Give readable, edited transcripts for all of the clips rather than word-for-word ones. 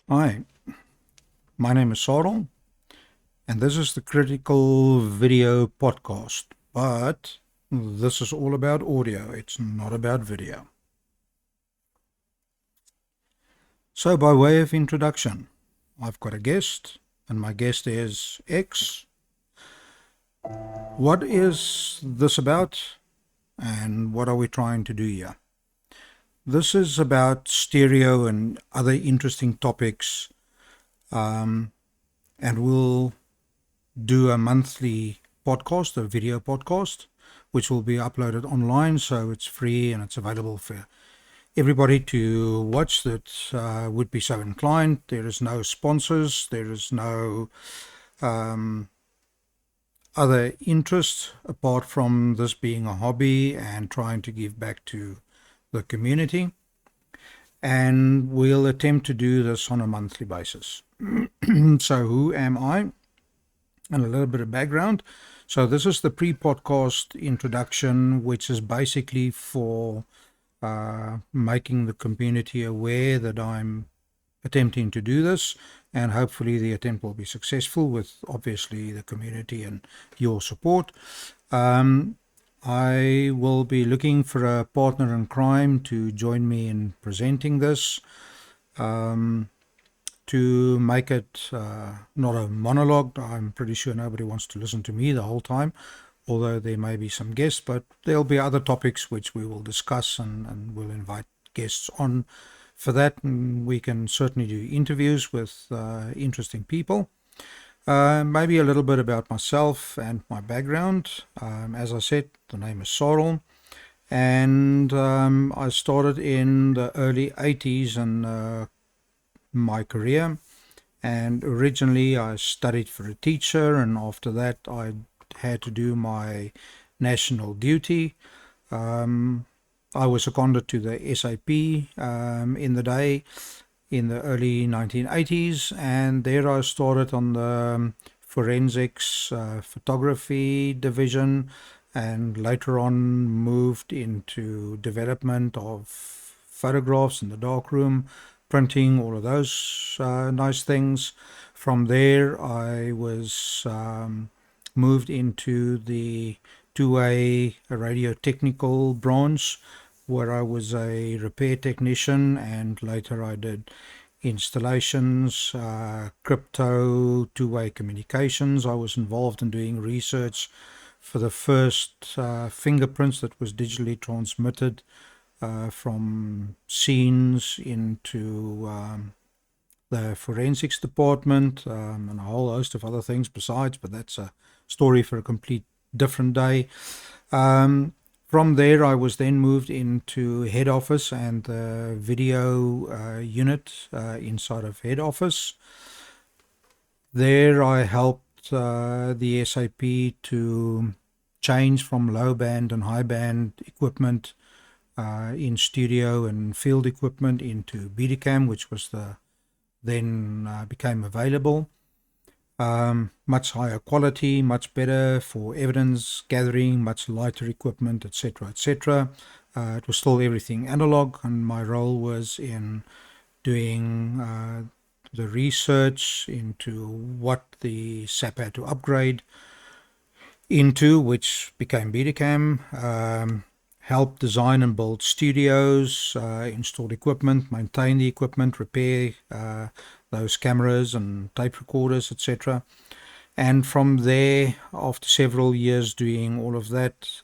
Hi, my name is Sorrel, and this is the Critical Video Podcast. But this is all about audio, it's not about video. So, by way of introduction, I've got a guest, and my guest is X. What is this about, and what are we trying to do here? This is about stereo and other interesting topics, and we'll do a monthly podcast, a video podcast, which will be uploaded online. So it's free and it's available for everybody to watch that would be so inclined. There is no sponsors, there is no other interest apart from this being a hobby and trying to give back to the community. And we'll attempt to do this on a monthly basis. So, who am I? And a little bit of background. So this is the pre-podcast introduction, which is basically for making the community aware that I'm attempting to do this, and hopefully the attempt will be successful with obviously the community and your support. I will be looking for a partner in crime to join me in presenting this. To make it not a monologue. I'm pretty sure nobody wants to listen to me the whole time, although there may be some guests, but there'll be other topics which we will discuss, and we'll invite guests on for that. And we can certainly do interviews with interesting people. Maybe a little bit about myself and my background. As I said, the name is Sorrel, and I started in the early 80s and my career. And originally I studied for a teacher, and after that I had to do my national duty. I was seconded to the SAP in the day, in the early 1980s, and there I started on the forensics photography division, and later on moved into development of photographs in the darkroom, printing, all of those nice things. From there, I was moved into the two-way radio technical branch, where I was a repair technician, and later I did installations, crypto, two-way communications. I was involved in doing research for the first fingerprints that was digitally transmitted from scenes into the forensics department, and a whole host of other things besides, but that's a story for a complete different day. From there, I was then moved into head office and the video unit inside of head office. There, I helped the SAP to change from low band and high band equipment in studio and field equipment into Betacam, which was the then became available. Much higher quality, much better for evidence gathering, much lighter equipment, etc., etc. It was still everything analog, and my role was in doing the research into what the SAP had to upgrade into, which became Betacam. Help design and build studios, install equipment, maintain the equipment, repair those cameras and tape recorders, etc. And from there, after several years doing all of that,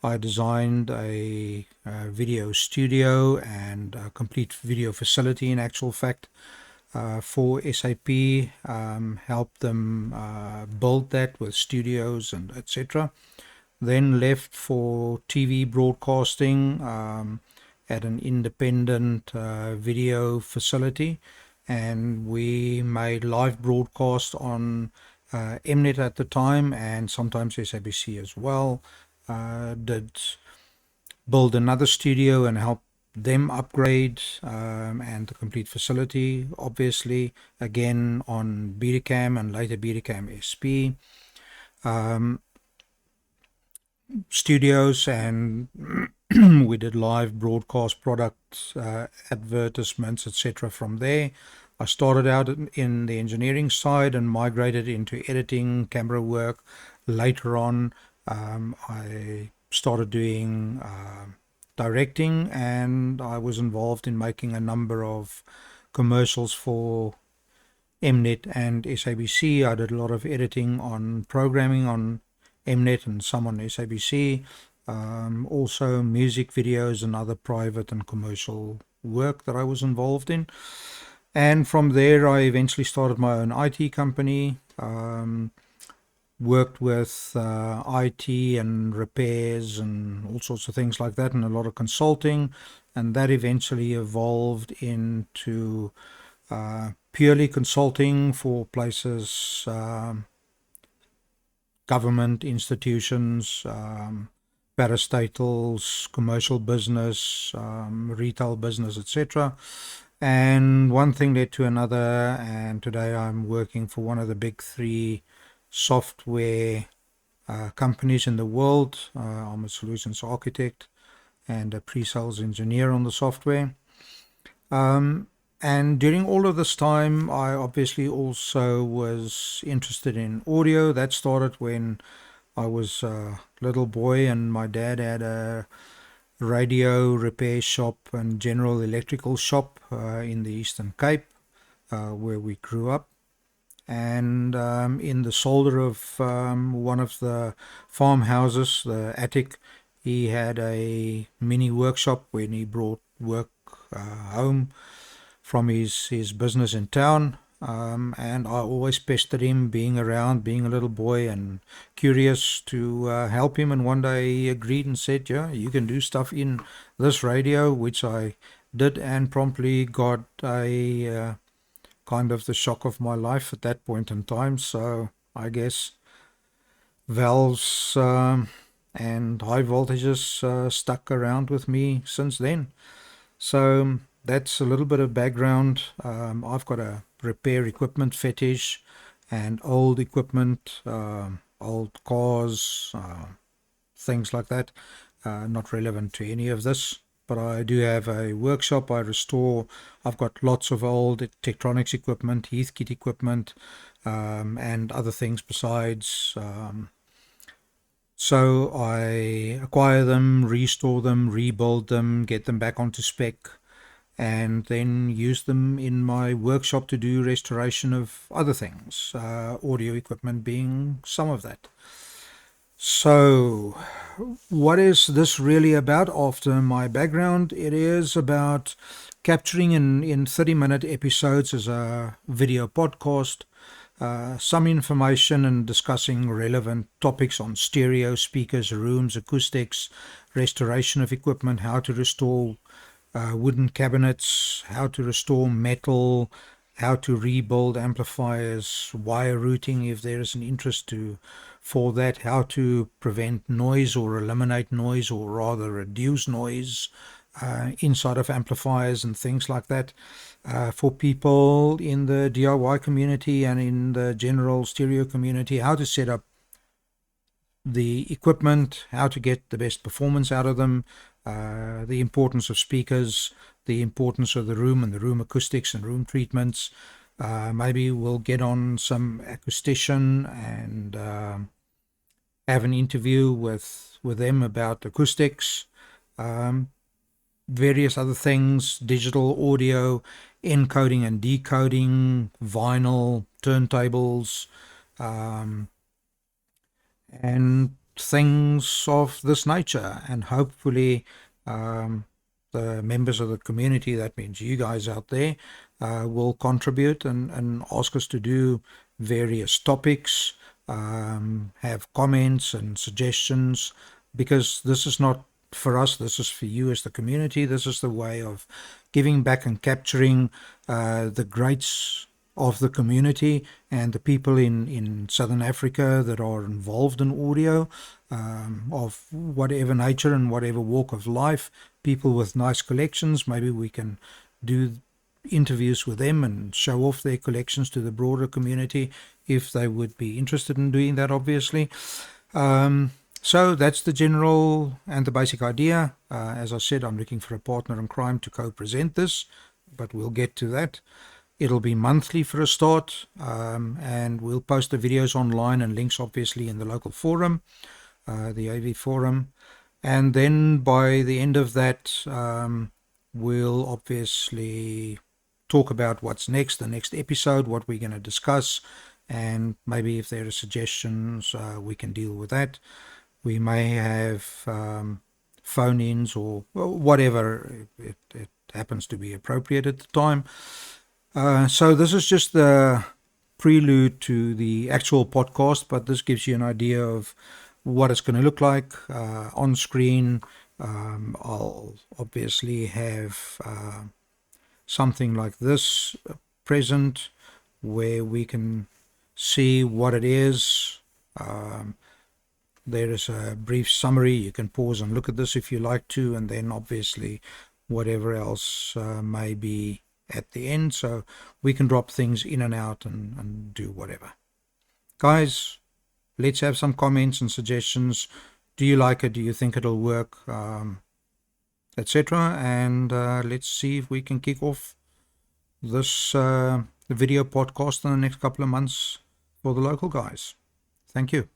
I designed a video studio and a complete video facility, in actual fact, for SAP. Helped them build that with studios and etc. Then left for TV broadcasting at an independent video facility, and we made live broadcast on Mnet at the time, and sometimes SABC as well. Did build another studio and help them upgrade and the complete facility, obviously, again on Betacam and later Betacam SP. Studios and We did live broadcast product advertisements, etc. From there, I started out in the engineering side and migrated into editing, camera work. Later on, I started doing directing, and I was involved in making a number of commercials for Mnet and SABC. I did a lot of editing on programming on Mnet and some on SABC. Also music videos and other private and commercial work that I was involved in. And from there, I eventually started my own IT company. Worked with IT and repairs and all sorts of things like that, and a lot of consulting. And that eventually evolved into purely consulting for places, government institutions, parastatals, commercial business, retail business, etc. And one thing led to another, and today I'm working for one of the big three software companies in the world. I'm a solutions architect and a pre-sales engineer on the software. And during all of this time, I obviously also was interested in audio. That started when I was a little boy and my dad had a radio repair shop and general electrical shop in the Eastern Cape, where we grew up. And in the solder of one of the farmhouses, the attic, he had a mini workshop when he brought work home from his business in town. And I always pestered him, being around, being a little boy and curious, to help him. And one day he agreed and said, yeah, you can do stuff in this radio, which I did, and promptly got a kind of the shock of my life at that point in time. So I guess valves and high voltages stuck around with me since then. So that's a little bit of background. I've got a repair equipment fetish and old equipment, old cars, things like that. Not relevant to any of this, but I do have a workshop. I restore. I've got lots of old Tektronix equipment, Heathkit equipment, and other things besides. So I acquire them, restore them, rebuild them, get them back onto spec, and then use them in my workshop to do restoration of other things, audio equipment being some of that. So what is this really about? After my background, it is about capturing in 30-minute episodes as a video podcast some information and discussing relevant topics on stereo, speakers, rooms, acoustics, restoration of equipment, how to restore wooden cabinets, how to restore metal, how to rebuild amplifiers, wire routing if there is an interest for that, how to prevent noise or eliminate noise, or rather reduce noise inside of amplifiers and things like that, for people in the DIY community and in the general stereo community, how to set up the equipment, how to get the best performance out of them, the importance of speakers, the importance of the room and the room acoustics and room treatments. Maybe we'll get on some acoustician and have an interview with them about acoustics, various other things, digital audio, encoding and decoding, vinyl, turntables, and things of this nature. And hopefully the members of the community, that means you guys out there, will contribute and ask us to do various topics, have comments and suggestions, because this is not for us, this is for you as the community. This is the way of giving back and capturing the greats of the community and the people in Southern Africa that are involved in audio, of whatever nature and whatever walk of life, people with nice collections. Maybe we can do interviews with them and show off their collections to the broader community if they would be interested in doing that, obviously. So that's the general and the basic idea. As I said, I'm looking for a partner in crime to co-present this, but we'll get to that. It'll be monthly for a start, and we'll post the videos online and links obviously in the local forum, the AV forum. And then by the end of that, we'll obviously talk about what's next, the next episode, what we're going to discuss, and maybe if there are suggestions, we can deal with that. We may have phone-ins or whatever it happens to be appropriate at the time. So this is just the prelude to the actual podcast, but this gives you an idea of what it's going to look like on screen. I'll obviously have something like this present where we can see what it is. There is a brief summary. You can pause and look at this if you like to, and then obviously whatever else may be at the end, so we can drop things in and out and do whatever. Guys, let's have some comments and suggestions. Do you like it? Do you think it'll work? Etc. And let's see if we can kick off this video podcast in the next couple of months for the local guys. Thank you.